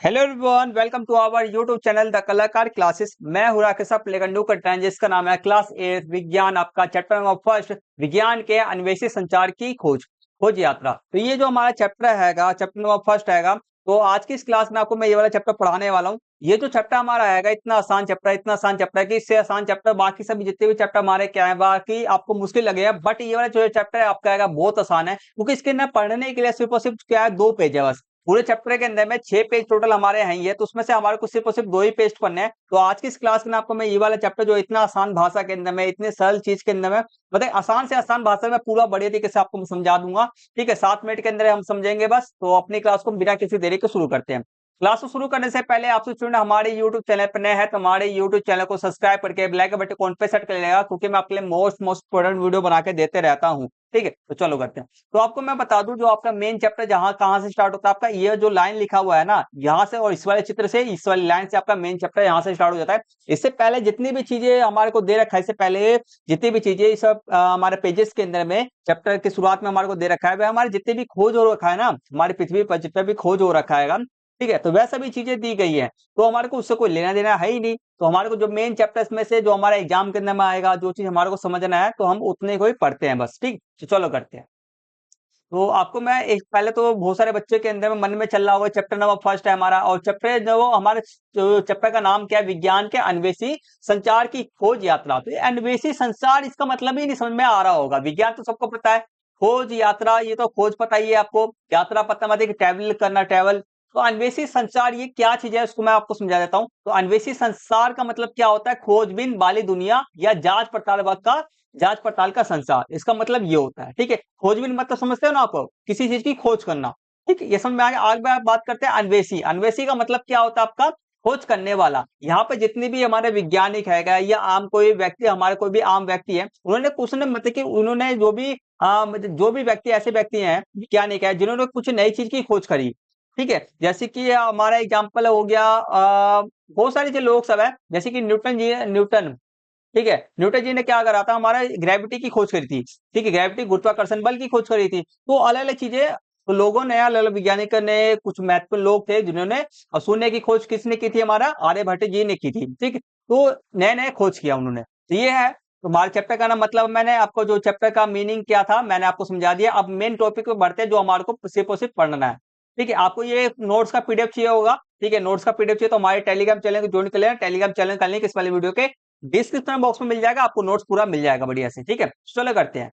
Hello everyone, welcome to our YouTube channel the Kalakar classes. मैं हूं राकेश प्लेगंडू का ट्रेन जिसका नाम है क्लास 8 विज्ञान। आपका चैप्टर नंबर फर्स्ट, विज्ञान के अन्वेषी संचार की खोज खोज यात्रा। तो ये जो हमारा चैप्टर हैगा, चैप्टर नंबर फर्स्ट हैगा। तो आज की इस क्लास में आपको मैं ये वाला चैप्टर पढ़ाने वाला हूँ। ये जो चैप्टर हमारा आएगा इतना आसान चैप्टर है, इतना आसान चैप्टर है कि इससे आसान चैप्टर बाकी सभी जितने भी चैप्टर हमारे क्या है बाकी आपको मुश्किल लगेगा, बट ये वाला जो चैप्टर है आपका आएगा बहुत आसान है, क्योंकि इसके अंदर पढ़ने के लिए सिर्फ और सिर्फ क्या है 2 पेज है बस। पूरे चैप्टर के अंदर में 6 पेज टोटल हमारे हैं ये, तो उसमें से हमारे को सिर्फ और सिर्फ 2 ही पेज पढ़ने हैं। तो आज की इस क्लास में आपको मैं ये वाला चैप्टर जो इतना आसान भाषा के अंदर में, इतने सरल चीज के अंदर में, मतलब आसान से आसान भाषा में पूरा बढ़िया तरीके से आपको मैं समझा दूंगा। ठीक है, 7 मिनट के अंदर हम समझेंगे बस। तो अपनी क्लास को बिना किसी देरी के शुरू करते हैं। क्लास को शुरू करने से पहले आपसे स्टूडेंट हमारे YouTube चैनल पर नए हैं तो हमारे YouTube चैनल को सब्सक्राइब करके बेल आइकन बटन कौन पे सेट कर लेगा, क्योंकि मैं आपके लिए मोस्ट इंपोर्टेंट वीडियो बना के देते रहता हूँ। ठीक है, तो चलो करते हैं। तो आपको मैं बता दूं, जो आपका मेन चैप्टर जहां कहां से स्टार्ट होता है, आपका ये जो लाइन लिखा हुआ है ना यहाँ से, और इस वाले चित्र से, इस वाली लाइन से आपका मेन चैप्टर यहाँ से स्टार्ट हो जाता है। इससे पहले जितनी भी चीजें हमारे को दे रखा है, इससे पहले जितनी भी चीजें इस सब हमारे पेजेस के अंदर में चैप्टर की शुरुआत में हमारे को दे रखा है, वह हमारे जितने भी खोज हो रखा है ना, हमारी पृथ्वी पर जितना भी खोज हो रखा है, ठीक है, तो वह सभी चीजें दी गई है। तो हमारे को उससे कोई लेना देना है ही नहीं। तो हमारे को जो मेन चैप्टर्स में से जो हमारे एग्जाम के अंदर में आएगा, जो चीज हमारे को समझना है, तो हम उतने को ही पढ़ते हैं बस। ठीक, तो चलो करते हैं। तो आपको मैं एक पहले तो बहुत सारे बच्चे के अंदर में मन में चल रहा होगा चैप्टर नंबर फर्स्ट है हमारा, और चैप्टर जो हमारे जो चैप्टर का नाम क्या है, विज्ञान के अन्वेषी संचार की खोज यात्रा। तो ये अन्वेषी संचार, इसका मतलब ही नहीं समझ में आ रहा होगा। विज्ञान तो सबको पता है, खोज यात्रा ये तो खोज पता ही है आपको, यात्रा पता मतलब ट्रैवल करना, ट्रैवल। तो अन्वेषी संचार ये क्या चीज है उसको मैं आपको समझा देता हूँ। तो अन्वेषी संचार का मतलब क्या होता है, खोजबीन वाली दुनिया या जांच पड़ताल का संसार, इसका मतलब ये होता है। ठीक है, खोजबीन मतलब समझते हो ना आप, किसी चीज की खोज करना। ठीक है, ये समझ में आ गया। आगे बात करते हैं अन्वेषी। अन्वेषी का मतलब क्या होता है आपका, खोज करने वाला। यहाँ पे जितने भी हमारे वैज्ञानिक है या आम कोई व्यक्ति, हमारे कोई भी आम व्यक्ति है, उन्होंने कुछ न मतलब कि उन्होंने जो भी व्यक्ति, ऐसे व्यक्ति हैं वैज्ञानिक है जिन्होंने कुछ नई चीज की खोज करी। ठीक है, जैसे कि हमारा एग्जाम्पल हो गया, बहुत सारे जो लोग सब है, जैसे कि न्यूटन। ठीक है, न्यूटन जी ने क्या करा था, हमारा ग्रेविटी की खोज करी थी। ठीक है, ग्रेविटी गुरुत्वाकर्षण बल की खोज करी थी। तो अलग अलग चीजें, तो लोगों ने, अलग अलग वैज्ञानिक ने, कुछ महत्वपूर्ण लोग थे जिन्होंने, शून्य की खोज किसने की थी, हमारा आर्यभट्ट जी ने की थी। ठीक है, तो नए नए खोज किया उन्होंने। तो ये है, तो हमारे चैप्टर का नाम, मतलब मैंने आपको जो चैप्टर का मीनिंग क्या था मैंने आपको समझा दिया। अब मेन टॉपिक पे बढ़ते हैं, जो हमारे को सिर्फ और सिर्फ पढ़ना है। ठीक है, आपको ये नोट्स का पीडीएफ चाहिए होगा। ठीक है, नोट्स का पीडीएफ चाहिए तो हमारे टेलीग्राम चैनल को ज्वाइन कर लेना। टेलीग्राम चैनल का लिंक इस वाले वीडियो के डिस्क्रिप्शन बॉक्स में मिल जाएगा, आपको नोट्स पूरा मिल जाएगा बढ़िया से। ठीक है, चलो करते हैं।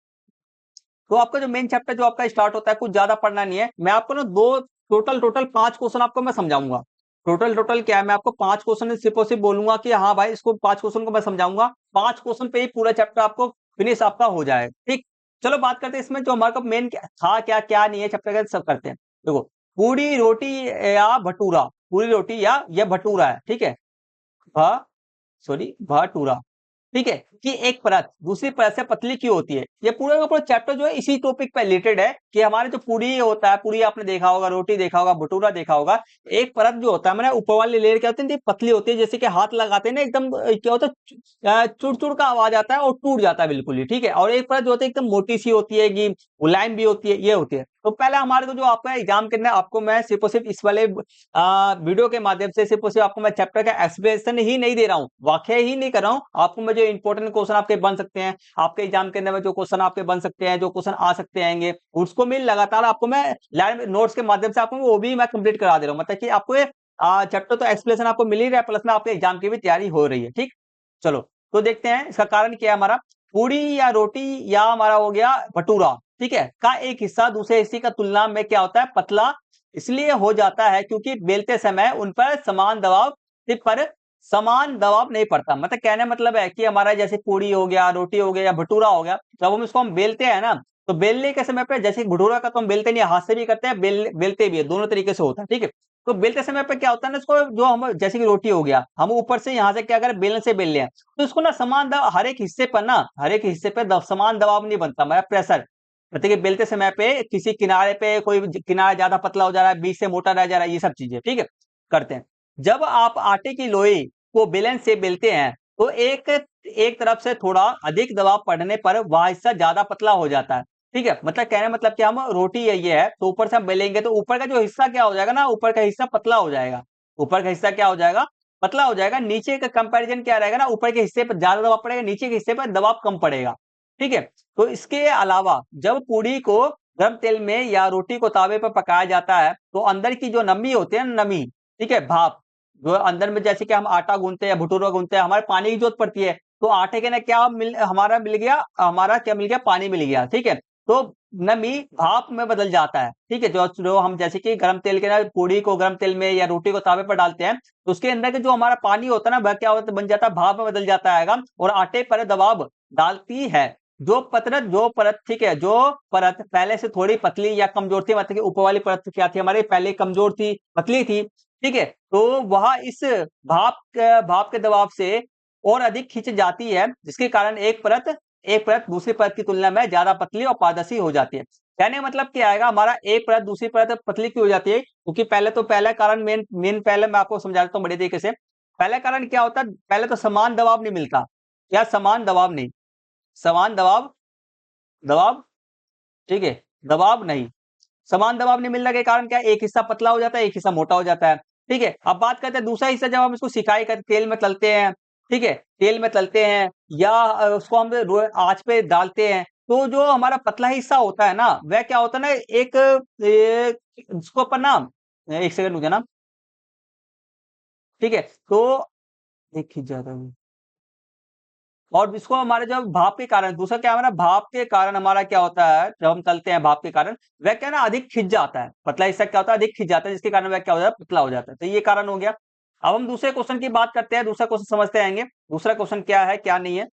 तो आपका जो मेन चैप्टर जो आपका स्टार्ट होता है, कुछ ज्यादा पढ़ना नहीं है। मैं आपको ना दो, टोटल 5 क्वेश्चन आपको मैं समझाऊंगा। टोटल क्या है, मैं आपको 5 क्वेश्चन सिर्फ और सिर्फ बोलूंगा कि हाँ भाई, इसको 5 क्वेश्चन को मैं समझाऊंगा। 5 क्वेश्चन पे ही पूरा चैप्टर आपको फिनिश आपका हो जाएगा। ठीक, चलो बात करते हैं इसमें जो हमारा मेन था, क्या क्या नहीं है चैप्टर का, सब करते हैं। देखो, पूरी रोटी या भटूरा, पूरी रोटी या यह भटूरा है। ठीक है, भ सॉरी भटूरा। ठीक है, कि एक परत दूसरी परत से पतली क्यों होती है। ये पूरा का पूरा चैप्टर जो है इसी टॉपिक पे रिलेटेड है, कि हमारे जो पूरी होता है, पूरी आपने देखा होगा, रोटी देखा होगा, भटूरा देखा होगा। एक परत जो होता है, मैंने ऊपर वाली लेयर क्या होती है, पतली होती है, जैसे कि हाथ लगाते हैं ना एकदम, क्या होता है, चुड़ चुड़ का आवाज आता है और टूट जाता है बिल्कुल ही। ठीक है, और एक परत जो होती है एकदम मोटी सी होती है, कि मुलायम भी होती है, ये होती है। तो पहले हमारे को जो आपका एग्जाम के अंदर आपको मैं सिर्फ और सिर्फ इस वाले वीडियो के माध्यम से सिर्फ और सिर्फ आपको मैं चैप्टर का एक्सप्लेनेशन ही नहीं दे रहा हूँ, वाकई ही नहीं कर रहा हूँ आपको। मैं जो इंपॉर्टेंट क्वेश्चन आपके बन सकते हैं, आपके एग्जाम के अंदर में जो क्वेश्चन आपके बन सकते हैं, जो क्वेश्चन आ सकते हैं, उसको मैं लगातार आपको मैं लाइव नोट्स के माध्यम से आपको वो भी मैं कंप्लीट करा दे रहा हूँ। मतलब कि आपको ये चैप्टर तो एक्सप्लेनेशन आपको मिल ही रहा है, प्लस में आपके एग्जाम की भी तैयारी हो रही है। ठीक, चलो तो देखते हैं इसका कारण क्या है। हमारा पूरी या रोटी या हमारा हो गया भटूरा, ठीक है, का एक हिस्सा दूसरे हिस्से का तुलना में क्या होता है, पतला इसलिए हो जाता है क्योंकि बेलते समय उन पर समान दबाव नहीं पड़ता। मतलब कहने मतलब है कि हमारा जैसे पूरी हो गया, रोटी हो गया या भटूरा हो गया, जब हम इसको हम बेलते हैं ना, तो बेलने के समय पे, जैसे भटूरा का तो हम बेलते नहीं, हाथ से भी करते हैं, बेलते भी है, दोनों तरीके से होता है। ठीक है, तो बेलते समय पे क्या होता है ना, इसको जो हम, जैसे कि रोटी हो गया, हम ऊपर से यहाँ से क्या करें, बेलन से बेल लें, तो इसको ना समान दबाव हर एक हिस्से पर ना, हर एक हिस्से पे समान दबाव नहीं बनता, मतलब प्रेशर। मतलब कि बेलते समय पे किसी किनारे पे कोई किनारा ज्यादा पतला हो जा रहा है, बीच से मोटा रह जा रहा है, ये सब चीजें। ठीक है, करते हैं। जब आप आटे की लोई को बेलन से बेलते हैं, तो एक एक तरफ से थोड़ा अधिक दबाव पड़ने पर वह हिस्सा ज्यादा पतला हो जाता है। ठीक है, मतलब कहने मतलब कि हम रोटी है ये है, तो ऊपर से हम बेलेंगे तो ऊपर का जो हिस्सा क्या हो जाएगा ना, ऊपर का हिस्सा पतला हो जाएगा। ऊपर का हिस्सा क्या हो जाएगा, पतला हो जाएगा। नीचे का कंपैरिजन क्या रहेगा ना, ऊपर के हिस्से पर ज्यादा दबाव पड़ेगा, नीचे के हिस्से पर दबाव कम पड़ेगा। ठीक है, तो इसके अलावा जब पूरी को गर्म तेल में या रोटी को तावे पर पकाया जाता है तो अंदर की जो नमी होती है ना, नमी, ठीक है, भाप, जो अंदर में जैसे कि हम आटा गूंथते हैं, भटूरा गूंथते हैं, हमारे पानी की जरूरत पड़ती है, तो आटे के ना क्या मिल हमारा मिल गया, हमारा क्या मिल गया, पानी मिल गया। ठीक है, तो नमी भाप में बदल जाता है। ठीक है, जो जो हम जैसे कि गर्म तेल के ना पूरी को गर्म तेल में या रोटी को तावे पर डालते हैं तो उसके अंदर के जो हमारा पानी होता है ना, वह क्या होता है, बन जाता है, भाप में बदल जाता है और आटे पर दबाव डालती है। जो परत, ठीक है, जो परत पहले से थोड़ी पतली या कमजोर थी, मतलब कि ऊपर वाली परत क्या थी हमारी, पहले कमजोर थी, पतली थी, ठीक है, तो वह इस भाप के दबाव से और अधिक खिंच जाती है, जिसके कारण एक परत दूसरी परत की तुलना में ज्यादा पतली और पारदर्शी हो जाती है। कहने का मतलब क्या आएगा, हमारा एक परत दूसरी परत पतली क्यों हो जाती है, क्योंकि पहला कारण मेन पहले मैं आपको समझा देता हूँ बड़े तरीके से। पहला कारण क्या होता है, पहले तो समान दबाव नहीं मिलता। क्या, समान दबाव नहीं, समान दबाव, ठीक है, दबाव नहीं, समान दबाव नहीं मिलने के कारण क्या, एक हिस्सा पतला हो जाता है, एक हिस्सा मोटा हो जाता है। ठीक है, अब बात करते हैं दूसरा हिस्सा, जब हम इसको सिकाई कर तेल में तलते हैं, ठीक है, तेल में तलते हैं या उसको हम आंच पे डालते हैं, तो जो हमारा पतला हिस्सा होता है ना, वह क्या होता है ना, उसको अपन ना, एक सेकंड रुके ना, ठीक है, तो एक खींच जाता है। और इसको हमारे जब भाप के कारण, दूसरा क्या हमारा भाप के कारण हमारा क्या होता है, जब हम तलते हैं भाप के कारण, वह क्या ना अधिक खिंच जाता है, पतला हिस्सा क्या होता है, अधिक खिंच जाता है, जिसके कारण वह क्या हो जाता है, पतला हो जाता है। तो ये कारण हो गया। अब हम दूसरे क्वेश्चन की बात करते हैं, दूसरा क्वेश्चन समझते आएंगे, दूसरा क्वेश्चन क्या है क्या नहीं है।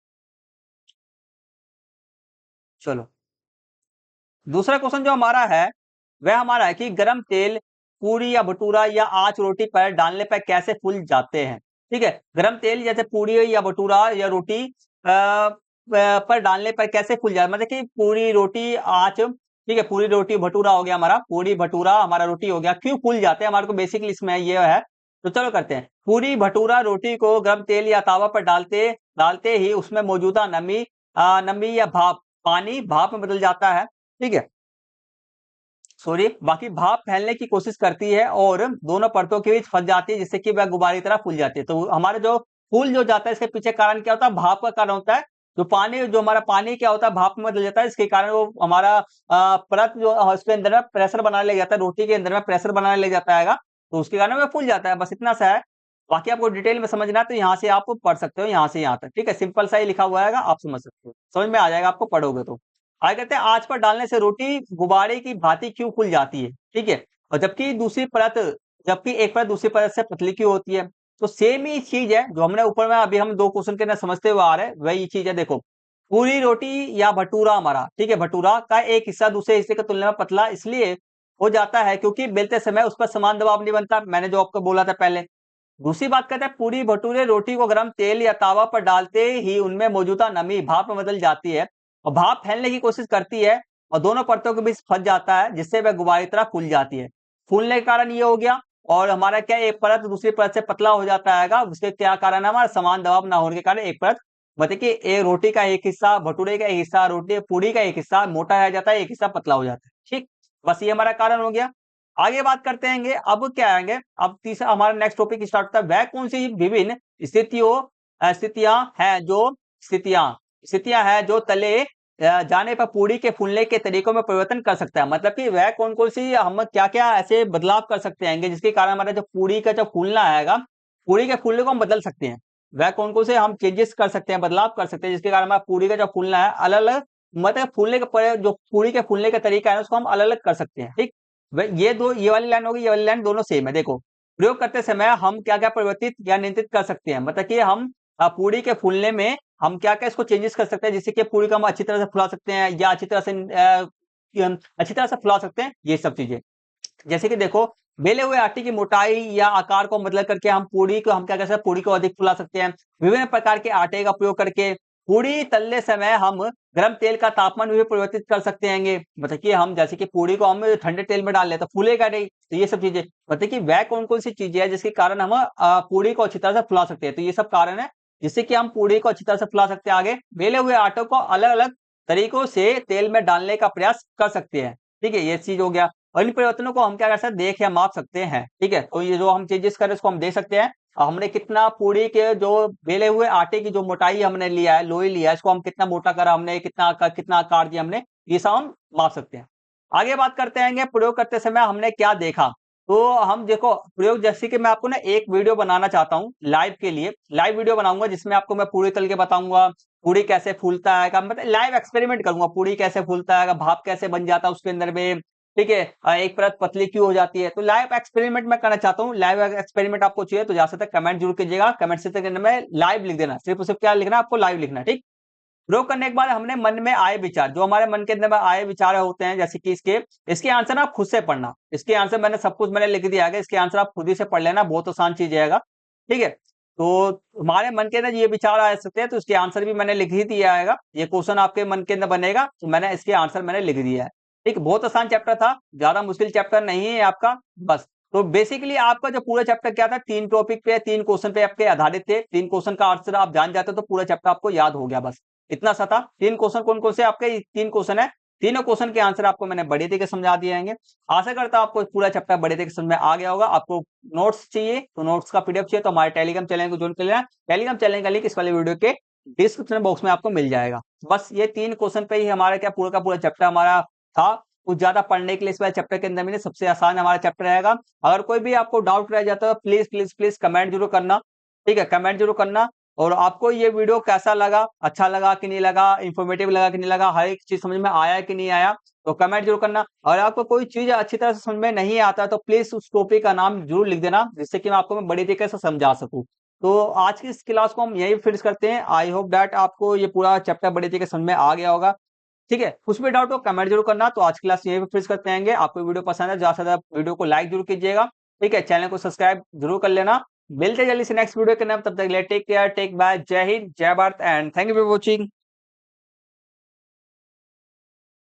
चलो, दूसरा क्वेश्चन जो हमारा है वह हमारा है कि गरम तेल पूरी या भटूरा या आंच रोटी पर डालने पर कैसे फूल जाते हैं। ठीक है, गरम तेल जैसे पूरी या भटूरा या रोटी पर डालने पर कैसे फूल जाए, मतलब कि पूरी रोटी आंच, ठीक है, पूरी रोटी भटूरा हो गया हमारा, पूरी भटूरा हमारा रोटी हो गया, क्यों फूल जाते हैं हमारे को बेसिकली इसमें ये है। तो चलो करते हैं, पूरी भटूरा रोटी को गरम तेल या तावा पर डालते डालते ही उसमें मौजूदा नमी या भाप, पानी भाप में बदल जाता है। ठीक है, सॉरी, बाकी भाप फैलने की कोशिश करती है और दोनों परतों के बीच फंस जाती है, जिससे कि वह गुब्बारे की तरह फूल जाती है। तो हमारे जो फूल जो जाता है, इसके पीछे कारण क्या होता है, भाप का कारण होता है। जो हमारा पानी क्या होता है, भाप में बदल जाता है, इसके कारण वो हमारा परत जो उसके अंदर में प्रेशर बनाने लग जाता है, रोटी के अंदर में प्रेशर बनाने लग जाता है, तो उसके कारण वह फूल जाता है। बस इतना सा है, बाकी आपको डिटेल में समझना है तो यहाँ से आप पढ़ सकते हो, यहाँ से यहाँ तक, ठीक है, सिंपल सा ही लिखा हुआ है, आप समझ सकते हो, समझ में आ जाएगा आपको पढ़ोगे तो। आगे कहते हैं, आंच पर डालने से रोटी गुब्बारे की भांति क्यों फूल जाती है। ठीक है, और जबकि एक परत दूसरी परत से पतली क्यों होती है। तो सेम ही चीज है जो हमने ऊपर में अभी हम दो क्वेश्चन के अंदर समझते हुए आ रहे हैं, वही चीज है। देखो, पूरी रोटी या भटूरा हमारा, ठीक है, भटूरा का एक हिस्सा दूसरे हिस्से की तुलना में पतला इसलिए हो जाता है क्योंकि बेलते समय उस पर समान दबाव नहीं बनता, मैंने जो आपको बोला था पहले। दूसरी बात कहते हैं, पूरी भटूरे रोटी को गर्म तेल या तावा पर डालते ही उनमें मौजूदा नमी भाप में बदल जाती है और भाप फैलने की कोशिश करती है और दोनों परतों के बीच फंस जाता है, जिससे वह गुब्बारे की तरह फूल जाती है। फूलने के कारण ये हो गया, और हमारा क्या, एक परत दूसरी परत से पतला हो जाता है, उसके क्या कारण है, हमारा समान दबाव ना होने के कारण एक परत, मतलब कि एक रोटी का एक हिस्सा, भटूरे का एक हिस्सा, रोटी पूरी का एक हिस्सा मोटा रह जाता है, एक हिस्सा पतला हो जाता है। ठीक, बस ये हमारा कारण हो गया। आगे बात करते हैं, अब क्या आएंगे, अब तीसरा हमारा नेक्स्ट टॉपिक स्टार्ट होता है, वह कौन सी विभिन्न स्थितियां हैं जो स्थितियां स्थितियां हैं जो तले जाने पर पूरी के फूलने के तरीकों में परिवर्तन कर सकता है। मतलब कि वह कौन कौन सी हम क्या क्या ऐसे बदलाव कर सकते हैं जिसके कारण हमारा जो पूरी का जो फूलना आएगा, पूरी के फूलने को हम बदल सकते हैं। वह कौन कौन से हम चेंजेस कर सकते हैं, बदलाव कर सकते हैं, जिसके कारण हमारा पूरी का जो फूलना है अलग अलग, मतलब फूलने के जो पूरी के फूलने का तरीका है उसको हम अलग अलग कर सकते हैं। ठीक, ये वाली लाइन होगी, ये वाली लाइन दोनों सेम है। देखो, प्रयोग करते समय हम क्या क्या परिवर्तित या नियंत्रित कर सकते हैं, मतलब कि हम पूरी के फूलने में हम क्या क्या इसको चेंजेस कर सकते हैं, जिससे कि पूरी को हम अच्छी तरह से फुला सकते हैं या अच्छी तरह से फुला सकते हैं, ये सब चीजें। जैसे कि देखो, बेले हुए आटे की मोटाई या आकार को बदल करके हम क्या कर सकते हैं, पूरी को अधिक फुला सकते हैं। विभिन्न प्रकार के आटे का प्रयोग करके पूरी तलने समय हम गर्म तेल का तापमान भी परिवर्तित कर सकते हैं, मतलब कि हम जैसे कि पूरी को हम ठंडे तेल में डाल ले तो फूलेगा नहीं, तो ये सब चीजें, मतलब कि वह कौन कौन सी चीजें है जिसके कारण हम पूरी को अच्छी तरह से फुला सकते हैं। तो ये सब कारण है जिससे कि हम पूरी को अच्छी तरह से फुला सकते हैं। आगे, बेले हुए आटों को अलग अलग तरीकों से तेल में डालने का प्रयास कर सकते हैं। ठीक है, ये चीज हो गया। और इन परिवर्तनों को हम क्या कर सकते हैं, देख या माप सकते हैं। ठीक है, तो ये जो हम चेंजेस करें इसको हम देख सकते हैं। हमने कितना पूरी के जो बेले हुए आटे की जो मोटाई हमने लिया है, लोई लिया है, इसको हम कितना मोटा करा हमने, कितना आकार दिया हमने, ये सब हम माप सकते हैं। आगे बात करते हैं प्रयोग करते समय हमने क्या देखा। तो हम देखो प्रयोग, जैसे कि मैं आपको ना एक वीडियो बनाना चाहता हूँ लाइव के लिए, लाइव वीडियो बनाऊंगा जिसमें आपको मैं पूरी तल के बताऊंगा पूरी कैसे फूलता है, मतलब लाइव एक्सपेरिमेंट करूंगा, पूरी कैसे फूलता है, भाप कैसे बन जाता है उसके अंदर में। ठीक है, एक परत पतली क्यों हो जाती है, तो लाइव एक्सपेरिमेंट मैं करना चाहता हूँ। लाइव एक्सपेरिमेंट आपको चाहिए तो ज्यादा से कमेंट जरूर कीजिएगा, कमेंट सेक्शन में लाइव लिख देना, सिर्फ सिर्फ क्या लिखना, आपको लाइव लिखना। ठीक, प्रयोग करने के बाद हमने मन में आए विचार, जो हमारे मन के अंदर में आए विचार होते हैं, जैसे कि इसके आंसर आप खुद से पढ़ना। इसके आंसर मैंने सब कुछ मैंने लिख दिया है, इसके आंसर आप खुद ही से पढ़ लेना, बहुत आसान चीज रहेगा। ठीक है, तो हमारे मन के अंदर ये विचार आ सकते हैं, तो इसके आंसर भी मैंने लिख ही दिया है। ये क्वेश्चन आपके मन के अंदर बनेगा, तो मैंने इसके आंसर मैंने लिख दिया है। ठीक, बहुत आसान चैप्टर था, ज्यादा मुश्किल चैप्टर नहीं है आपका। बस, तो बेसिकली आपका जो पूरा चैप्टर क्या था, 3 टॉपिक पे 3 क्वेश्चन पे आपके आधारित थे। 3 क्वेश्चन का आंसर आप जान जाते तो पूरा चैप्टर आपको याद हो गया। बस इतना सा था। 3 क्वेश्चन कौन कौन से आपके, 3 क्वेश्चन है, तीनों क्वेश्चन के आंसर आपको मैंने बड़े तरीके से समझा दिए हैं। आशा करता हूं आपको पूरा चैप्टर बड़े तरीके से समझ में आ गया होगा। आपको नोट्स चाहिए तो नोट्स का पीडीएफ चाहिए तो हमारे टेलीग्राम चैनल को ज्वाइन कर लेना। टेलीग्राम चैनल का लिंक इस वाले वीडियो के डिस्क्रिप्शन बॉक्स में आपको मिल जाएगा। बस ये 3 क्वेश्चन पे ही हमारा क्या पूरा का पूरा चैप्टर हमारा था। कुछ ज्यादा पढ़ने के लिए इस वाले चैप्टर के अंदर में सबसे आसान हमारा चैप्टर रहेगा। अगर कोई भी आपको डाउट रह जाता है प्लीज प्लीज प्लीज कमेंट जरूर करना। ठीक है, कमेंट जरूर करना। और आपको ये वीडियो कैसा लगा, अच्छा लगा कि नहीं लगा, इंफॉर्मेटिव लगा कि नहीं लगा, हर एक चीज समझ में आया कि नहीं आया, तो कमेंट जरूर करना। और आपको कोई चीज अच्छी तरह से समझ में नहीं आता तो प्लीज उस टॉपिक का नाम जरूर लिख देना, जिससे कि मैं आपको बड़ी तरीके से समझा सकूं। तो आज की इस क्लास को हम यही फिनिश करते हैं। आई होप दैट आपको ये पूरा चैप्टर बड़ी तरीके से समझ में आ गया होगा। ठीक है, कुछ भी डाउट हो कमेंट जरूर करना। तो आज की क्लास यही पे फिनिश करते हैं। आपको वीडियो पसंद है, ज्यादा से ज्यादा वीडियो को लाइक जरूर कीजिएगा। ठीक है, चैनल को सब्सक्राइब जरूर कर लेना। मिलते हैं जल्दी से नेक्स्ट वीडियो के नाम, तब तक टेक केयर, टेक बाय, जय हिंद, जय Bharat and thank you for watching.